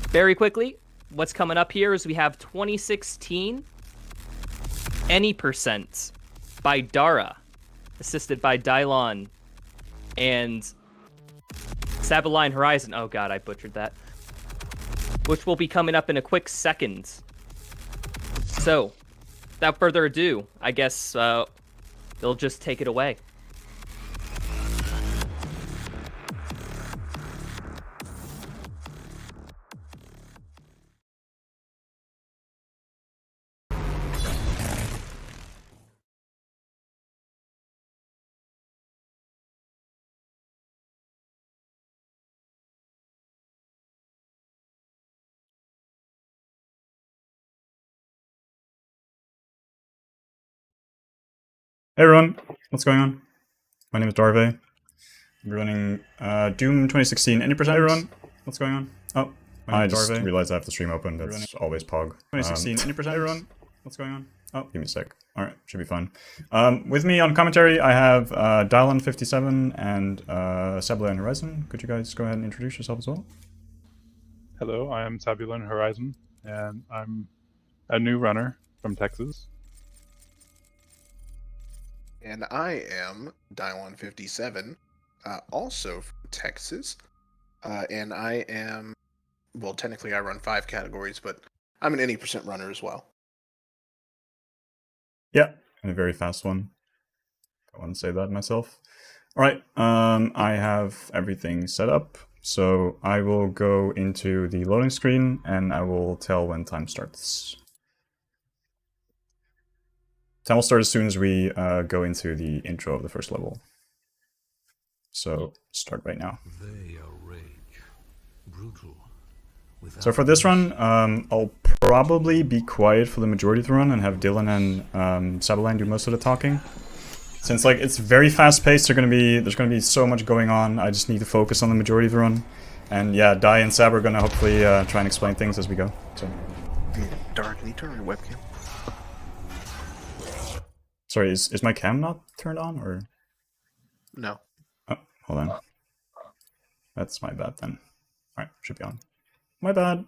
very quickly, what's coming up here is we have 2016 Any Percent by Dara, assisted by Dyelawn and SabulineHorizon. Oh god, I butchered that. Which will be coming up in a quick second. So, without further ado, I guess they'll just take it away. Hey everyone, what's going on? My name is Daravae. We're running Doom 2016 Any Percent. Hey everyone, what's going on? Oh, I just realized I have the stream open. That's always Pog. 2016 Any Percent. Hey everyone, what's going on? Oh, give me a sec. Alright, should be fine. With me on commentary, I have Dyelawn 57 and SabulineHorizon. Could you guys go ahead and introduce yourself as well? Hello, I am SabulineHorizon, and I'm a new runner from Texas. And I am Dyelawn 57, also from Texas. And I am, well, technically I run 5 categories, but I'm an Any Percent runner as well. Yeah, and a very fast one. I want to say that myself. Alright, I have everything set up, so I will go into the loading screen and I will tell when time starts. Time will start as soon as we go into the intro of the first level. So, start right now. They are rage, brutal. So for this run, I'll probably be quiet for the majority of the run and have Dylan and Sabuline do most of the talking. Since like it's very fast paced, there's gonna be so much going on. I just need to focus on the majority of the run. And yeah, Dai and Sab are gonna hopefully try and explain things as we go. So. Dara, can you turn on your webcam? Sorry, is my cam not turned on, or? No. Oh, hold on. That's my bad then. Alright, should be on. My bad.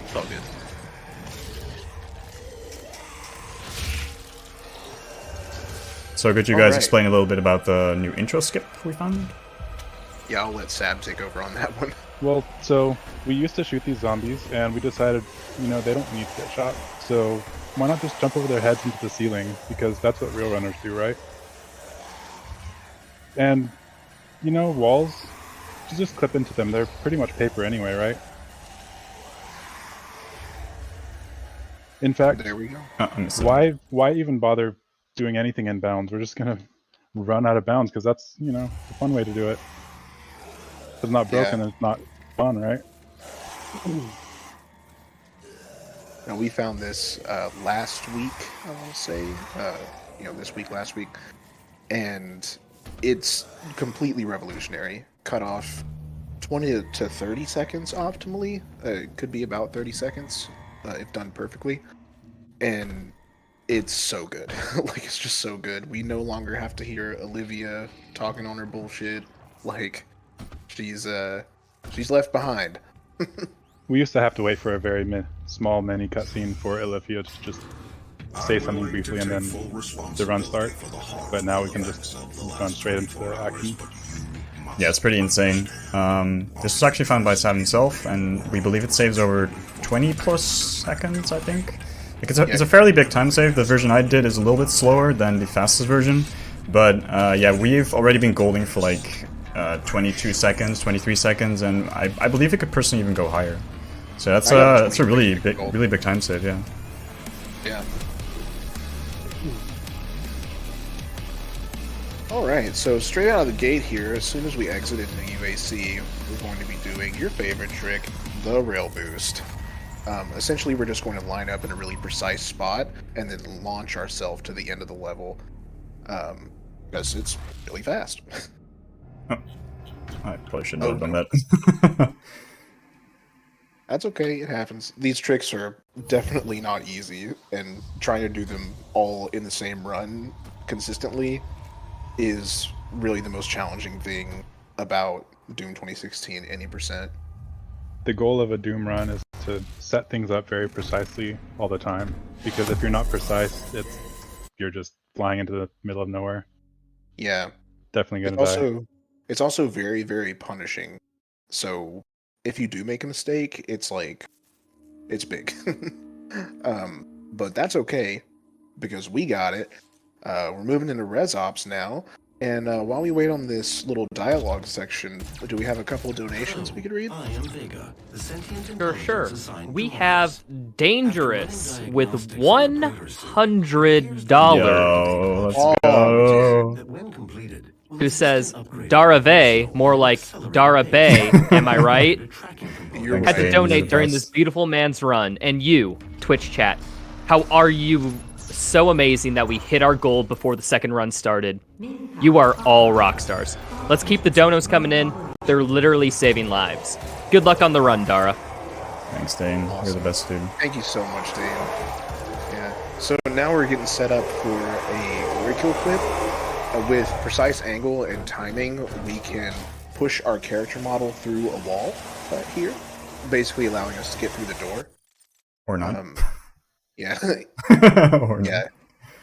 It's all good. So could you guys explain a little bit about the new intro skip we found? Yeah, I'll let Sab take over on that one. Well, so we used to shoot these zombies, and we decided, you know, they don't need to get shot, so why not just jump over their heads into the ceiling, because that's what real runners do, right? And, you know, walls, you just clip into them. They're pretty much paper anyway, right? In fact, There we go. why even bother doing anything in bounds? We're just gonna run out of bounds, because that's, you know, a fun way to do it. If it's not broken, then it's not fun, right? Now, we found this last week, I want to say, this week, last week, and it's completely revolutionary. Cut off 20 to 30 seconds optimally. It could be about 30 seconds if done perfectly. And it's so good. Like, it's just so good. We no longer have to hear Olivia talking on her bullshit. Like, she's left behind. We used to have to wait for a very small mini cutscene for Olivia to just say something briefly and then the run start, but now we can just run straight into the action. Yeah, it's pretty insane. This was actually found by Sab himself, and we believe it saves over 20 plus seconds, I think. Like it's a fairly big time save. The version I did is a little bit slower than the fastest version, but yeah, we've already been golding for like 22 seconds, 23 seconds, and I believe it could personally even go higher. So that's a really big time save, yeah. Yeah. Alright, so straight out of the gate here, as soon as we exit into UAC, we're going to be doing your favorite trick, the Rail Boost. Essentially, we're just going to line up in a really precise spot and then launch ourselves to the end of the level, because it's really fast. Oh. I probably shouldn't have done that. That's okay, it happens. These tricks are definitely not easy, and trying to do them all in the same run consistently is really the most challenging thing about Doom 2016 any percent. The goal of a Doom run is to set things up very precisely all the time, because if you're not precise, you're just flying into the middle of nowhere. Yeah. Definitely gonna die. It's also very, very punishing. So if you do make a mistake, it's like it's big. But that's okay because we got it. We're moving into Res Ops now, and while we wait on this little dialogue section, do we have a couple of donations we could read? I am Vega, the sentient Sure. intelligence assigned We to have Dangerous with $100. Yo, let's Oh, go. that when completed, Who says Daravae, more like Daravae, am I right? You're Had to Right. donate during this beautiful man's run. And you, Twitch chat, how are you so amazing that we hit our goal before the second run started? You are all rock stars. Let's keep the donos coming in. They're literally saving lives. Good luck on the run, Dara. Thanks, Dane. You're the best dude. Thank you so much, Dane. Yeah. So now we're getting set up for a glory kill clip. With precise angle and timing, we can push our character model through a wall here, basically allowing us to get through the door. Or not. Yeah. Or not. Yeah.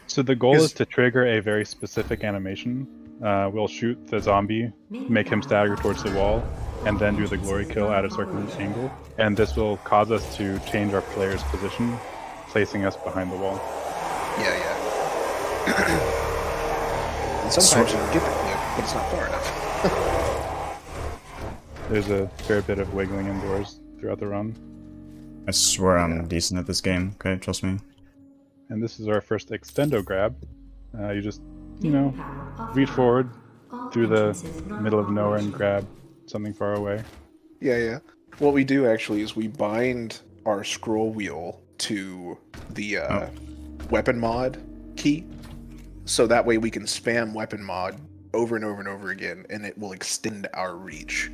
So the goal is to trigger a very specific animation. We'll shoot the zombie, make him stagger towards the wall, and then do the glory kill at a certain angle. And this will cause us to change our player's position, placing us behind the wall. Yeah. And sometimes you don't get the clip, but it's not far enough. There's a fair bit of wiggling indoors throughout the run. I swear I'm decent at this game. Okay, trust me. And this is our first extendo grab. You just, reach forward through the middle of nowhere and grab something far away. Yeah. What we do actually is we bind our scroll wheel to the weapon mod key, so that way we can spam weapon mod over and over and over again, and it will extend our reach.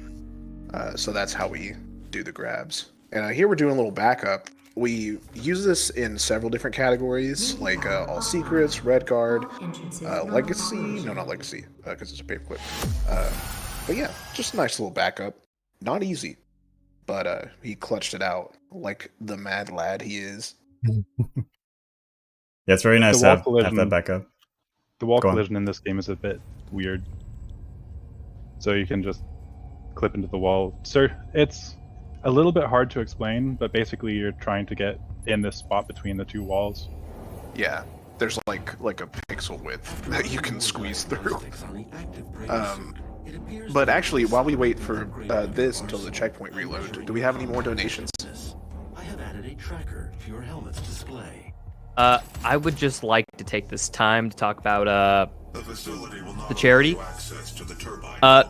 So that's how we do the grabs. And here we're doing a little backup. We use this in several different categories, like all secrets, red guard, legacy. No, not legacy, because it's a paperclip. But yeah, just a nice little backup. Not easy, but he clutched it out like the mad lad he is. Yeah, it's very nice to have that backup. The wall collision in this game is a bit weird. So you can just clip into the wall. Sir, it's a little bit hard to explain, but basically you're trying to get in this spot between the two walls. Yeah, there's like a pixel width that you can squeeze through. But actually, while we wait for this until the checkpoint reload, do we have any more donations? I have added a tracker to your helmet's display. I would just like to take this time to talk about the charity.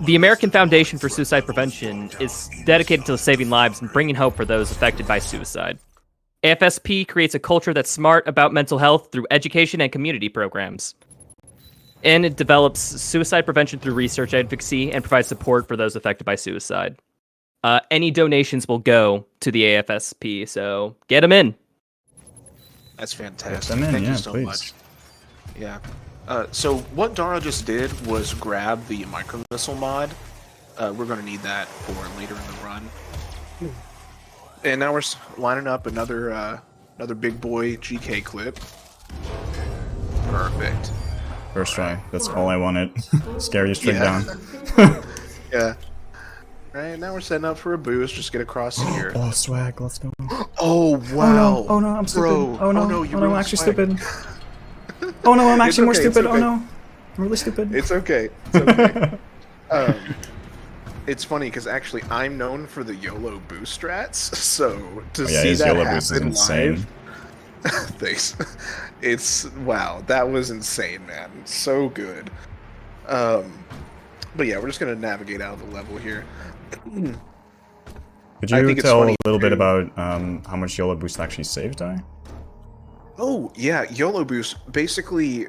The American Foundation for Suicide Prevention is dedicated to saving lives and bringing hope for those affected by suicide. AFSP creates a culture that's smart about mental health through education and community programs. And it develops suicide prevention through research advocacy and provides support for those affected by suicide. Any donations will go to the AFSP, so get them in. That's fantastic. Get them in, Thank yeah, you so please. much. Yeah. So what Dara just did was grab the micro missile mod. We're going to need that for later in the run. And now we're lining up another big boy GK clip. Perfect. First try. That's all I wanted. Scariest trick down. Yeah. Right, now we're setting up for a boost. Just get across here. Oh, swag. Let's go. Oh, wow. Oh no, I'm stupid. Bro. Oh no, you I'm ruined actually swag. stupid. Oh no, I'm actually more okay, it's stupid. okay. Oh no, I'm really stupid. It's okay. It's okay. It's funny because actually I'm known for the Yolo Boost strats, so to see his that Yolo happen Boost is insane. live, thanks. It's wow, that was insane, man. So good. But yeah, we're just gonna navigate out of the level here. Could I you think it's tell a funny little bit too. about how much Yolo Boost actually saved Di? Oh yeah, Yolo Boost. Basically,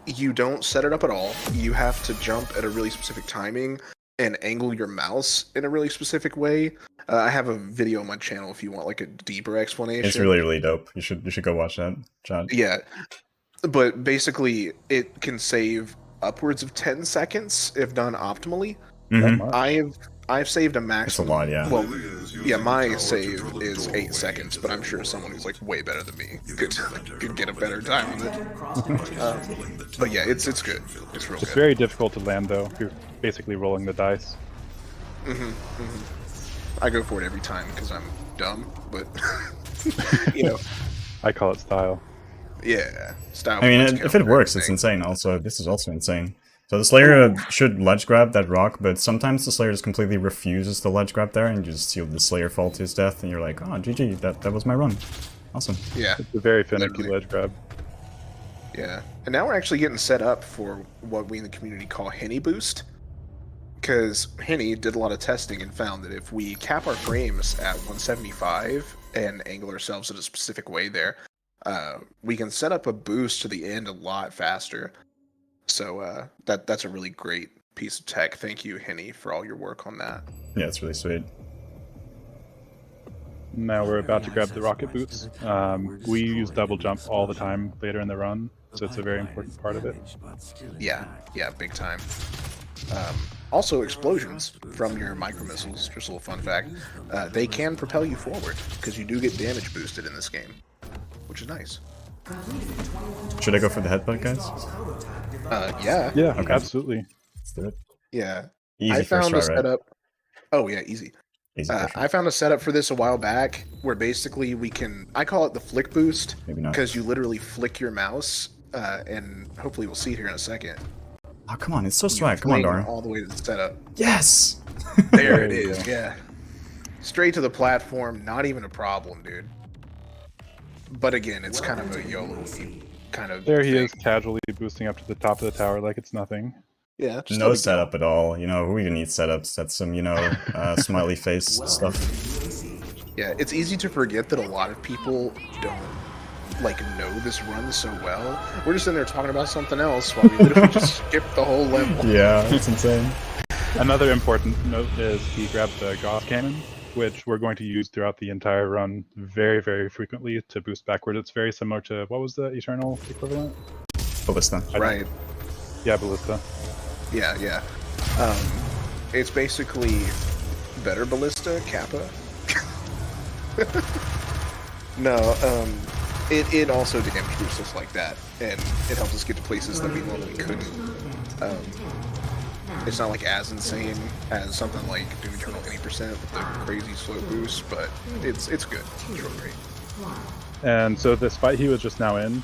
you don't set it up at all. You have to jump at a really specific timing and angle your mouse in a really specific way. I have a video on my channel if you want like a deeper explanation. It's really, really dope. You should go watch that, John. Yeah, but basically it can save upwards of 10 seconds if done optimally. Mm-hmm. I I've saved a It's a maximum. lot, yeah. Well, yeah, my save is 8 seconds, but I'm sure someone who's like way better than me could get a better time with it. But yeah, it's good. It's real It's good. very difficult to land though. You're basically rolling the dice. I go for it every time because I'm dumb, but you know, I call it style. yeah. Style I mean, points if count it for works, it's everything. insane. Also, this is also insane. So the Slayer should ledge grab that rock, but sometimes the Slayer just completely refuses to ledge grab there, and you just see the Slayer fall to his death, and you're like, oh, GG, that was my run. Awesome. Yeah, It's a very finicky Literally. ledge grab. yeah. And now we're actually getting set up for what we in the community call Henny Boost. Because Henny did a lot of testing and found that if we cap our frames at 175 and angle ourselves in a specific way there, we can set up a boost to the end a lot faster. So that's a really great piece of tech. Thank you, Henny, for all your work on that. Yeah, it's really sweet. Now we're about to grab the rocket boots. We use double jump all the time later in the run, so it's a very important part of it. Yeah, big time. Also, explosions from your micro missiles, just a little fun fact, they can propel you forward because you do get damage boosted in this game, which is nice. Should I go for the headbutt, guys? Yeah, Yeah, Okay. absolutely. Let's do it. yeah. Easy I first found try, a right? setup. Oh yeah, easy. Easy first try. I found a setup for this a while back where basically we can. I call it the flick boost Maybe not. because you literally flick your mouse, and hopefully we'll see it here in a second. Oh, come on, it's so swag. Come on, Fling Dara. all the way to the setup. Yes! There it There you is. go. Yeah, straight to the platform. Not even a problem, dude. But again, it's kind of a YOLO kind of. There he thing. is, casually boosting up to the top of the tower like it's nothing. Yeah. just No let it go. setup at all. You know, who even needs setups? That's some, you know, smiley face stuff. Yeah, it's easy to forget that a lot of people don't know this run so well. We're just in there talking about something else while we literally just skip the whole level. Yeah, it's insane. Another important note is he grabbed the Gauss Cannon, which we're going to use throughout the entire run very, very frequently to boost backward. It's very similar to, what was the Eternal equivalent? Ballista. Right. Yeah, Ballista. Yeah. It's basically better ballista, Kappa. No, it also damage boosts us like that, and it helps us get to places that we normally couldn't. It's not like as insane as something like Doom Eternal 80% with the crazy slow boost, but it's good. It's real great. And so this fight he was just now in,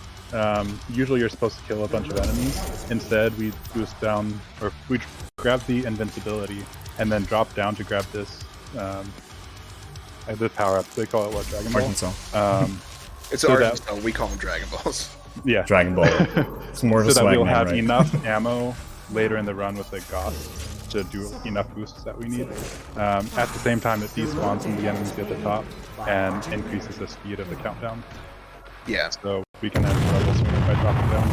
usually you're supposed to kill a bunch of enemies. Instead, we boost down, or we grab the invincibility, and then drop down to grab this, the power up. They call it what, Dragon Ball? Arkansas. It's So that- Arkansas, we call them Dragon Balls. Yeah. Dragon Ball. It's more of a So that swag we'll man, have right? enough ammo later in the run with the Goth to do enough boosts that we need. At the same time, it despawns some of the enemies at the top and increases the speed of the countdown. Yeah, So we can end the level sooner by dropping down.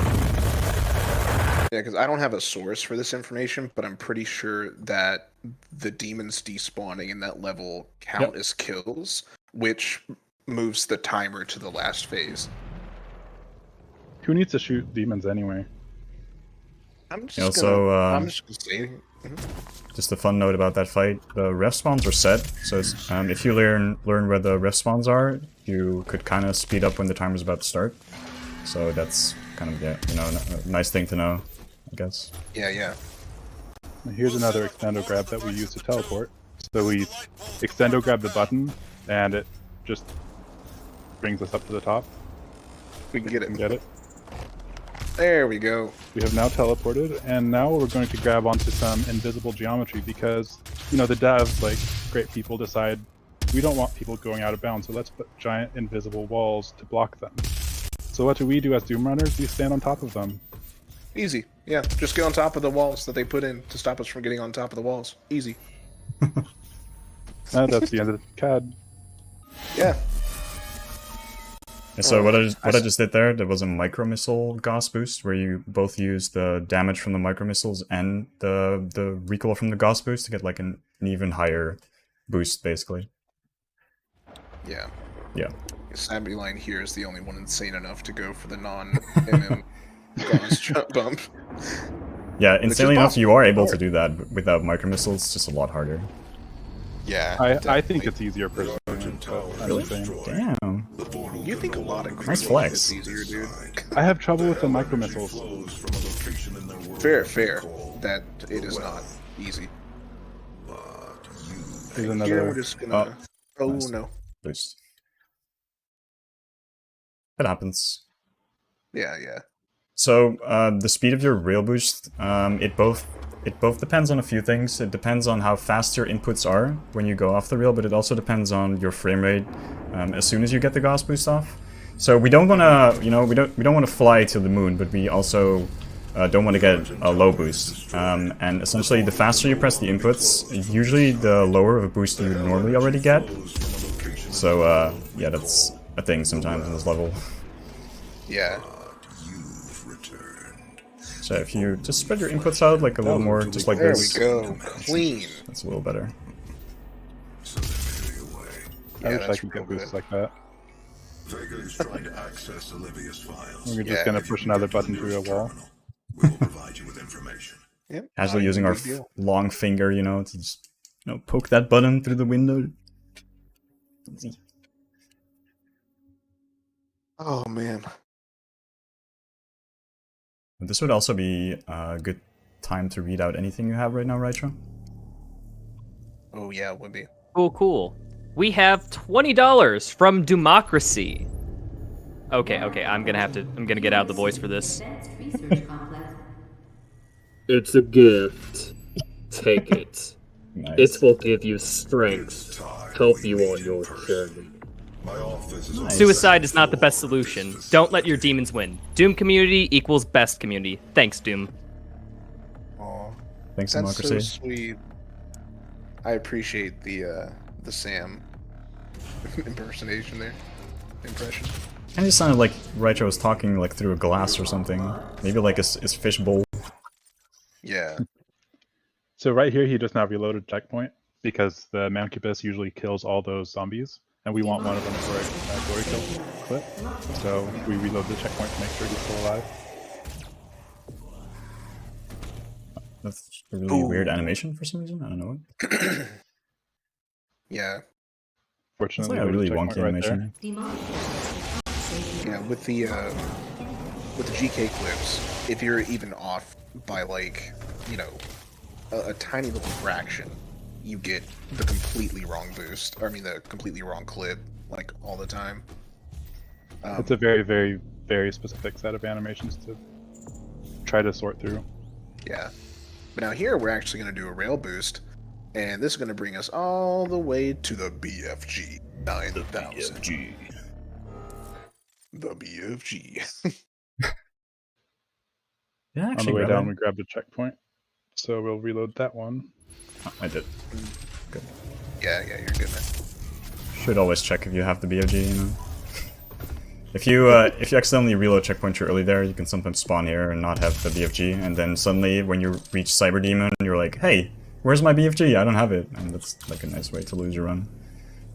yeah, because I don't have a source for this information, but I'm pretty sure that the demons despawning in that level count as kills, which moves the timer to the last phase. Who needs to shoot demons anyway? I'm just Also, gonna. I'm just gonna say. Just a fun note about that fight: the ref spawns are set, so it's, if you learn where the ref spawns are, you could kind of speed up when the timer's about to start. So that's kind of a nice thing to know, I guess. Yeah. Here's another extendo grab that we use to teleport. So we extendo grab the button, and it just brings us up to the top. We can get And it. get it. There we go. We have now teleported, and now we're going to grab onto some invisible geometry because, the devs, like great people, decide we don't want people going out of bounds, so let's put giant invisible walls to block them. So what do we do as Doom Runners? We stand on top of them. Easy. Yeah, just get on top of the walls that they put in to stop us from getting on top of the walls. Easy. That's the end of the CAD. Yeah. And so what I just did there was a micro missile Gauss boost, where you both use the damage from the micro missiles and the recoil from the Gauss boost to get like an even higher boost, basically. Yeah. Yeah. Sabuline here is the only one insane enough to go for the non-MM Gauss jump bump. Yeah, insanely enough, possible. you are able to do that but without micro missiles. It's just a lot harder. Yeah. I think it's easier personally. But I'm just saying. Damn. You think a lot of Nice creep flex. is easier, dude. I have trouble with the micro missiles. Fair. That it is not easy. There's Here another. we're just gonna. Oh nice. no. Boost. It happens. Yeah. So the speed of your rail boost, it both depends on a few things. It depends on how fast your inputs are when you go off the rail, but it also depends on your frame rate as soon as you get the gas boost off. So we don't want to, we don't want to fly to the moon, but we also don't want to get a low boost. And essentially, the faster you press the inputs, usually the lower of a boost you would normally already get. So yeah, that's a thing sometimes in this level. Yeah. So if you just spread your inputs out like a little more, just like There we this. go. Clean. That's a little better. I wish I that's could real get boosts good. like that. Vega is trying to access Olivia's files. We're just Yeah. gonna push another button through a wall. We will provide you with information. Yep. Casually not using a our big deal. long finger, to just, poke that button through the window. Oh man. This would also be a good time to read out anything you have right now, right, Sean? Oh yeah, it would be. Cool. We have $20 from Democracy. Okay, I'm gonna get out the voice for this. It's a gift. Take it. Nice. It will give you strength, help you on your journey. My office is Nice. Suicide is not the best solution. Don't let your demons win. Doom community equals best community. Thanks, Doom. Aw. Thanks, That's Democracy. so sweet. I appreciate the Sam impersonation there. Impression. And it sounded like Raicho was talking like through a glass or something. Maybe like his fish bowl. Yeah. So right here, he just now reloaded checkpoint because the Mancubus usually kills all those zombies, and we want one of them for a glory kill clip. So we reload the checkpoint to make sure he's still alive. That's a really weird animation for some reason. I don't know. Yeah. It's Fortunately, like a there's really checkpoint wonky right animation. Yeah, with the GK clips, if you're even off by like, a tiny little fraction, you get the completely wrong boost. Or I mean the completely wrong clip, like all the time. It's a very, very, very specific set of animations to try to sort through. Yeah. But now here we're actually going to do a rail boost, and this is going to bring us all the way to the BFG 9000. The BFG. Yeah, On actually, the way grab down, it. we grabbed a checkpoint. So we'll reload that one. Oh, I did. Yeah, you're good, man. Should always check if you have the BFG, If you accidentally reload checkpoint too early there, you can sometimes spawn here and not have the BFG, and then suddenly when you reach Cyber Demon, you're like, hey, where's my BFG? I don't have it. And that's like a nice way to lose your run.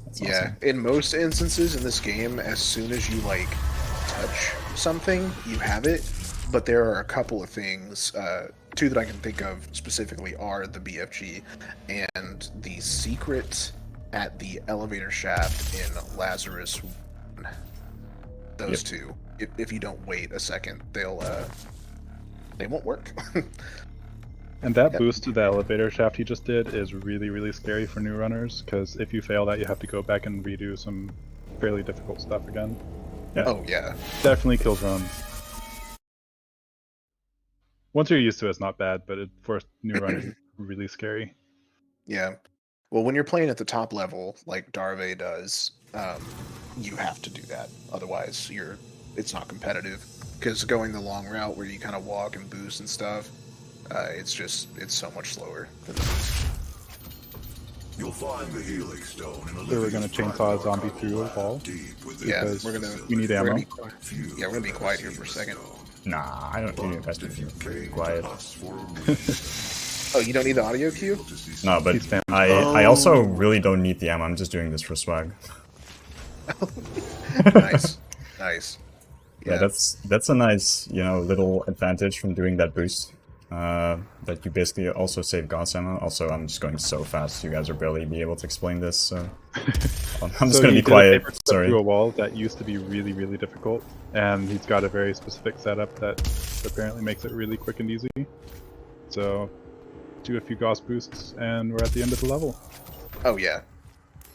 That's Yeah, awesome. in most instances in this game, as soon as you touch something, you have it. But there are a couple of things. Two that I can think of specifically are the BFG and the secret at the elevator shaft in Lazarus 1. Those two. If you don't wait a second, they won't work. And that boost to the elevator shaft he just did is really, really scary for new runners, because if you fail that, you have to go back and redo some fairly difficult stuff again. Oh yeah. Definitely kills runs. Once you're used to it, it's not bad, but for new runners, it's really scary. Yeah. Well, when you're playing at the top level, like Daravae does, you have to do that. Otherwise, it's not competitive. Because going the long route where you kind of walk and boost and stuff, it's so much slower than the boost. You'll find the Helix Stone in So we're gonna chainsaw a zombie through a wall. Yeah, Because we need we're ammo. gonna be quiet. Yeah, we're gonna be quiet here for a second. Nah, I don't think you guys can be quiet. Oh, you don't need the audio cue? No, but He's fan- I also really don't need the ammo. I'm just doing this for swag. Nice. Yeah, that's a nice, little advantage from doing that boost. that you basically also save Gauss ammo. Also, I'm just going so fast, you guys are barely be able to explain this, so I'm just going to be quiet. Sorry. Through a wall that used to be really, really difficult, and he's got a very specific setup that apparently makes it really quick and easy. So, do a few Gauss boosts, and we're at the end of the level. Oh yeah.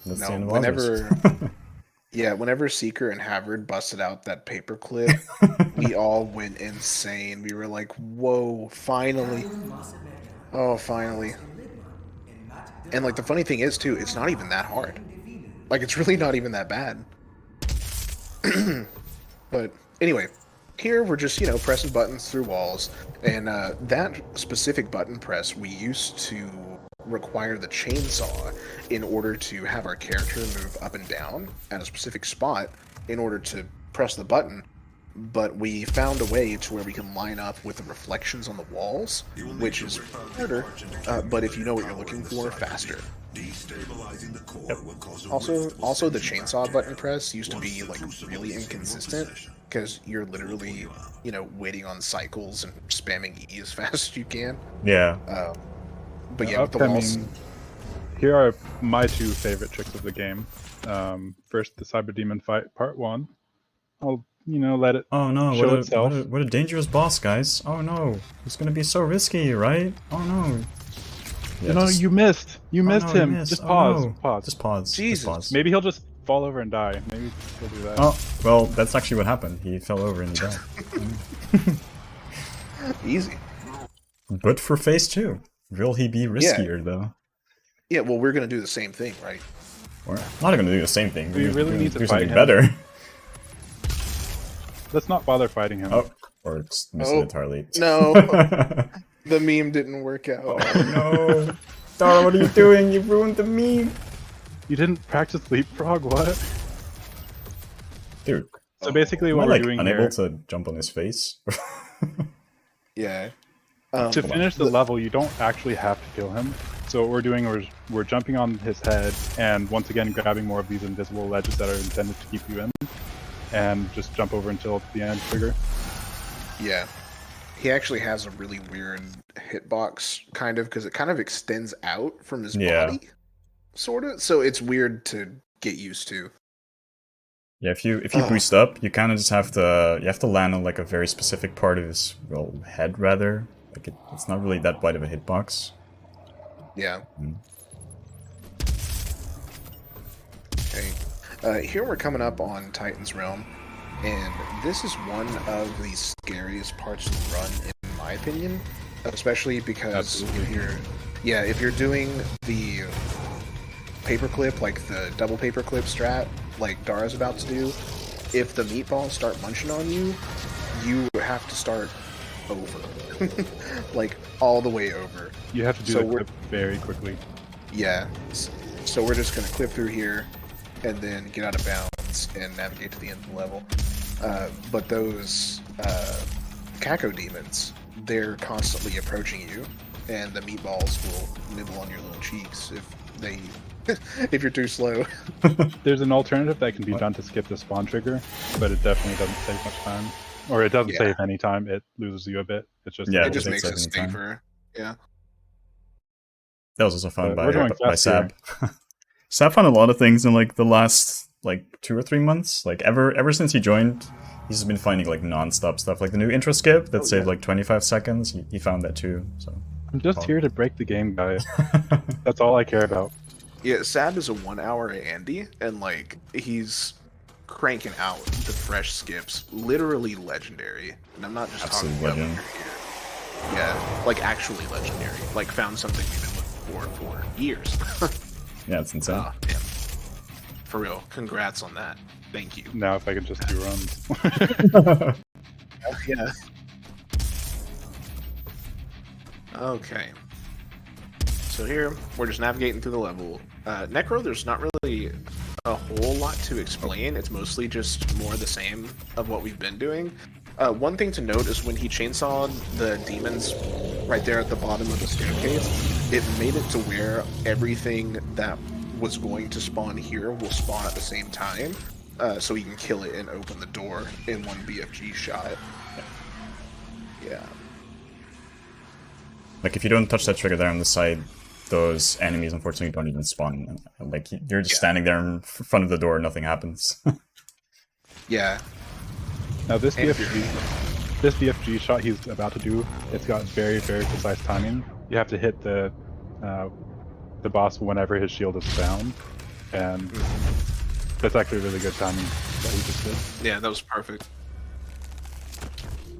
That's the No, end of whenever August. yeah, whenever Seeker and Havard busted out that paperclip, we all went insane. We were like, "Whoa, finally!" Oh, finally! And like the funny thing is too, it's not even that hard. Like it's really not even that bad. But anyway, here we're just pressing buttons through walls, and that specific button press we used to require the chainsaw in order to have our character move up and down at a specific spot in order to press the button, but we found a way to where we can line up with the reflections on the walls, which is harder, but if you know what you're looking for, faster. Also the chainsaw button press used to be like really inconsistent because you're literally waiting on cycles and spamming E as fast as you can. Yeah. But yeah, with the walls. Here are my two favorite tricks of the game. First, the Cyber Demon fight, part 1. I'll, let it Oh no, show itself. what a dangerous boss, guys. Oh no, it's gonna be so risky, right? Oh no. Yeah, You missed. You missed him. Missed. Just pause. No. Pause. Just pause. Jesus. Just pause. Maybe he'll just fall over and die. Maybe he'll do that. Oh, well, that's actually what happened. He fell over and he died. Easy. But for phase 2. Will he be riskier, though? Yeah, well, we're going to do the same thing, right? We're not going to do the same thing. We really gonna need to do fight something him. better. Let's not bother fighting him. Oh, or it's missing it entirely. No, the meme didn't work out. Oh no. Dara, what are you doing? You ruined the meme. You didn't practice leapfrog, what? Dude. So basically Am I what we're like doing unable here... to jump on his face? Yeah. To finish the level, you don't actually have to kill him. So what we're doing is we're jumping on his head and once again grabbing more of these invisible ledges that are intended to keep you in. And just jump over until the end trigger. Yeah. He actually has a really weird hitbox, kind of, because it kind of extends out from his body, sort of. So it's weird to get used to. Yeah, if you boost up, you kind of just have to land on like a very specific part of his head rather. Like it's not really that wide of a hitbox. Yeah. Okay. Here we're coming up on Titan's Realm, and this is one of the scariest parts of the run, in my opinion. Especially because if you're doing the paperclip, like the double paperclip strat, like Dara's about to do, if the meatballs start munching on you, you have to start over. Like, all the way over. You have to do the clip very quickly. Yeah. So we're just going to clip through here, and then get out of bounds, and navigate to the end of the level. But those Kako demons, they're constantly approaching you, and the meatballs will nibble on your little cheeks if you're too slow. There's an alternative that can be done to skip the spawn trigger, but it definitely doesn't save much time. Or it doesn't save any time, it loses you a bit. It's just it just makes it safer. Yeah. That was also found by Sab. Sab found a lot of things in like the last 2 or 3 months. Like ever since he joined, he's been finding like non-stop stuff. Like the new intro skip that saved like 25 seconds. He found that too. So I'm just here to break the game, guys. That's all I care about. Yeah, Sab is a 1 hour Andy, and like he's cranking out the fresh skips, literally legendary. And I'm not just Absolute talking legend. about here. Yeah, like actually legendary. Like found something we've been looking for years. Yeah, it's insane. Yeah. For real, congrats on that. Thank you. Now if I could just do runs. Yeah. Okay. So here, we're just navigating through the level. Necro, there's not really a whole lot to explain. It's mostly just more the same of what we've been doing. One thing to note is when he chainsawed the demons right there at the bottom of the staircase, it made it to where everything that was going to spawn here will spawn at the same time, so he can kill it and open the door in one BFG shot. Yeah. Like, if you don't touch that trigger there on the side, those enemies unfortunately don't even spawn. Like, you're just standing there in front of the door, nothing happens. Yeah. Now this BFG shot he's about to do, it's got very, very precise timing. You have to hit the boss whenever his shield is down, and that's actually really good timing that he just did. Yeah, that was perfect.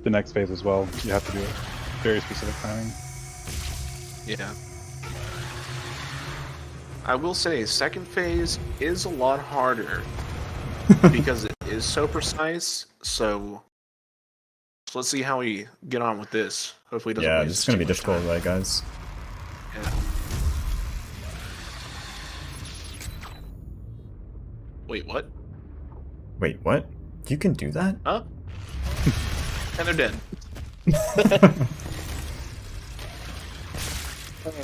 The next phase as well, you have to do it very specific timing. Yeah. I will say, second phase is a lot harder because it is so precise. So let's see how we get on with this. Hopefully, it doesn't Yeah, waste this is gonna too be much difficult, time. right, guys? Yeah. Wait, what? Wait, what? You can do that? Huh? And they're dead.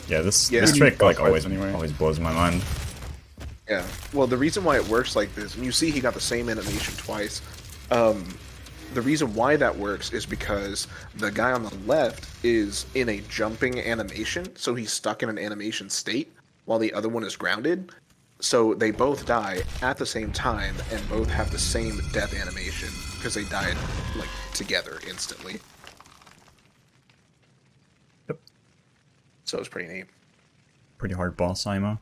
Yeah, this Yeah. trick Boss like fights always blows my mind. Yeah. Well, the reason why it works like this, and you see he got the same animation twice. The reason why that works is because the guy on the left is in a jumping animation, so he's stuck in an animation state, while the other one is grounded. So they both die at the same time, and both have the same death animation, because they died, like, together instantly. Yep. So it's pretty neat. Pretty hard boss, Imo.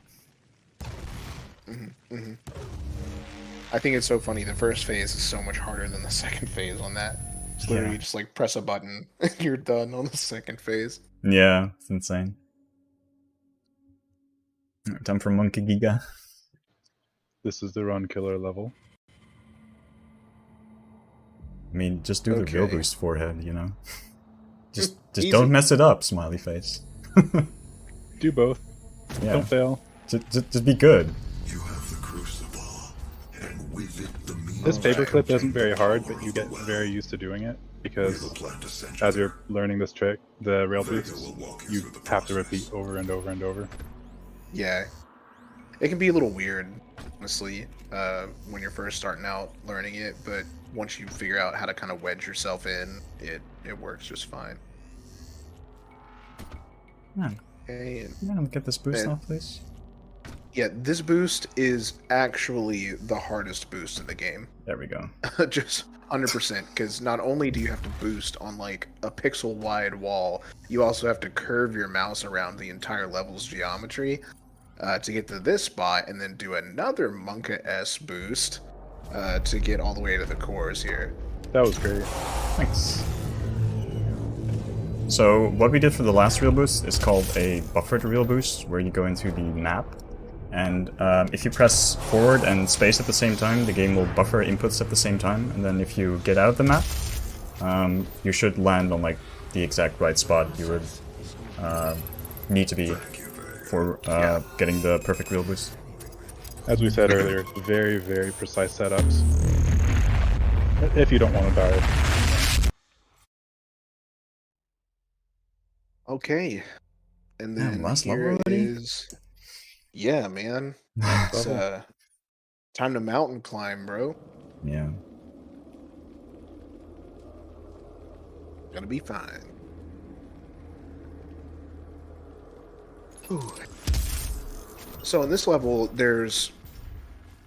I think it's so funny. The first phase is so much harder than the second phase on that. It's literally just like press a button, you're done on the second phase. Yeah, it's insane. Alright, time for Monkey Giga. This is the run killer level. I mean, just do the Okay. real boost forehead, you know? Just Easy. don't mess it up, smiley face. Do both. Yeah, Don't fail. just be good. You have the crucible, and with it the means This paperclip isn't very hard, but you get very used to doing it because as you're learning this trick, the rail boosts, you have to repeat over and over and over. Yeah. It can be a little weird, honestly, when you're first starting out learning it, but once you figure out how to kind of wedge yourself in, it works just fine. Man, Okay, and can I get this boost And- off, please? yeah, this boost is actually the hardest boost in the game. There we go. Just 100%, because not only do you have to boost on like a pixel wide wall, you also have to curve your mouse around the entire level's geometry to get to this spot, and then do another Monka-S boost to get all the way to the cores here. That was great. Thanks. So what we did for the last real boost is called a buffered real boost, where you go into the map, and if you press forward and space at the same time, the game will buffer inputs at the same time, and then if you get out of the map, you should land on like the exact right spot you would need to be for getting the perfect real boost. As we said earlier, very, very precise setups. If you don't want to die. Okay, and then Damn, last here level already? is, yeah, man, it's time to mountain climb, bro. Yeah. Gonna be fine. Ooh. So in this level, there's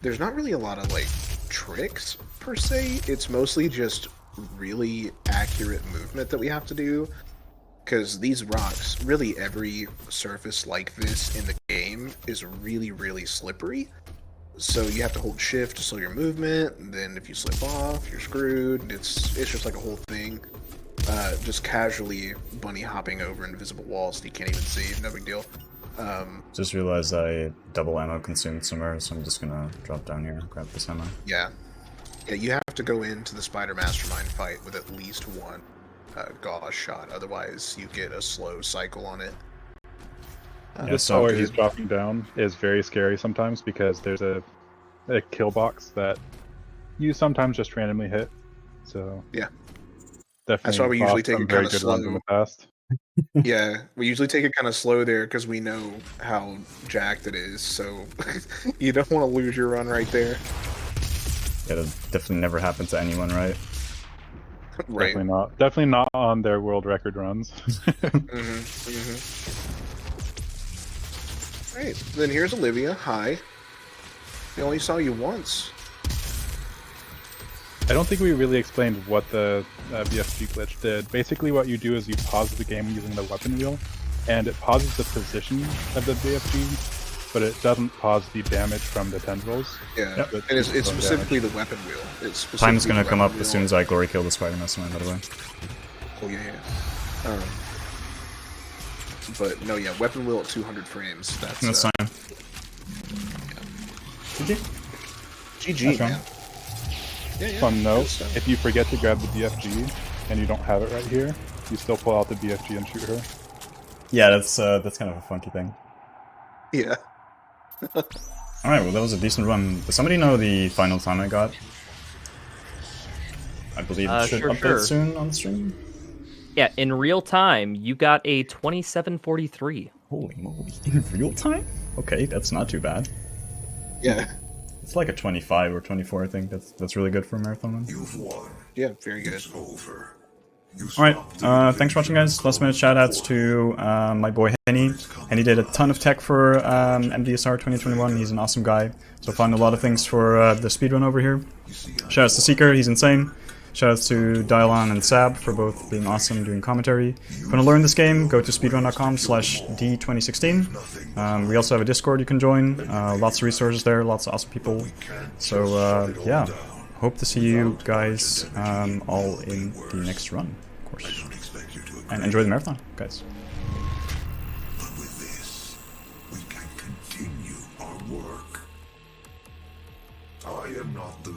not really a lot of like tricks per se. It's mostly just really accurate movement that we have to do. Because these rocks, really every surface like this in the game is really, really slippery. So you have to hold shift to slow your movement, and then if you slip off, you're screwed. It's just like a whole thing. Just casually bunny hopping over invisible walls that you can't even see. No big deal. Just realized I double ammo consumed somewhere, so I'm just gonna drop down here and grab this ammo. Yeah, you have to go into the Spider Mastermind fight with at least one gauze shot. Otherwise, you get a slow cycle on it. This so where he's dropping down is very scary sometimes because there's a kill box that you sometimes just randomly hit. So Yeah. definitely That's why we usually lost take some it very kinda good ones in slow. the past. Yeah, we usually take it kind of slow there because we know how jacked it is. So you don't want to lose your run right there. Yeah, that definitely never happened to anyone, right? Right. Definitely not on their world record runs. Right. Then here's Olivia. Hi. We only saw you once. I don't think we really explained what the BFG glitch did. Basically what you do is you pause the game using the weapon wheel, and it pauses the position of the BFG, but it doesn't pause the damage from the tendrils. Yeah, Yep. and it's specifically the weapon wheel. It's specifically Time's gonna the come up weapon as wheel. soon as I glory kill the spider mastermind, by the way. Oh yeah. But no, yeah, weapon wheel at 200 frames. That's fine. GG. GG, Nice man. run. Yeah, Fun good note, stuff. if you forget to grab the BFG and you don't have it right here, you still pull out the BFG and shoot her. Yeah, that's kind of a funky thing. Yeah. Alright, well that was a decent run. Does somebody know the final time I got? I believe it should update sure. soon on the stream. Yeah, in real time, you got a 27:43. Holy moly. In real time? Okay, that's not too bad. Yeah. It's like a 25 or 24, I think. That's really good for a marathon run. You've won. Yeah, very good. It's over. You Alright, stopped the thanks for watching, guys. Last minute shoutouts to my boy Henny. Henny did a ton of tech for MDSR 2021. He's an awesome guy. So found a lot of things for the speedrun over here. Shoutouts to Seeker, he's insane. Shoutouts to Dyelawn and Sab for both being awesome doing commentary. If you want to learn this game, go to speedrun.com/D2016. We also have a Discord you can join. Lots of resources there, lots of awesome people. So yeah, hope to see you guys all in the next run, of course. And enjoy the marathon, guys. But with this, we can continue our work. I am not the